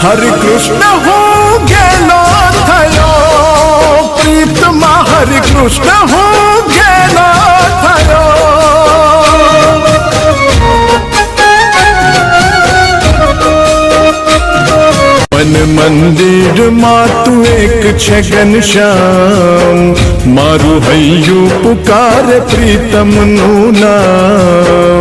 हरे कृष्ण हो गेलो थयो प्रीतमा हरे कृष्ण हो गेलो थयो मन मंदिर मातु एक छे घनश्याम मारू हय्यू पुकारे प्रीतम नु नाम।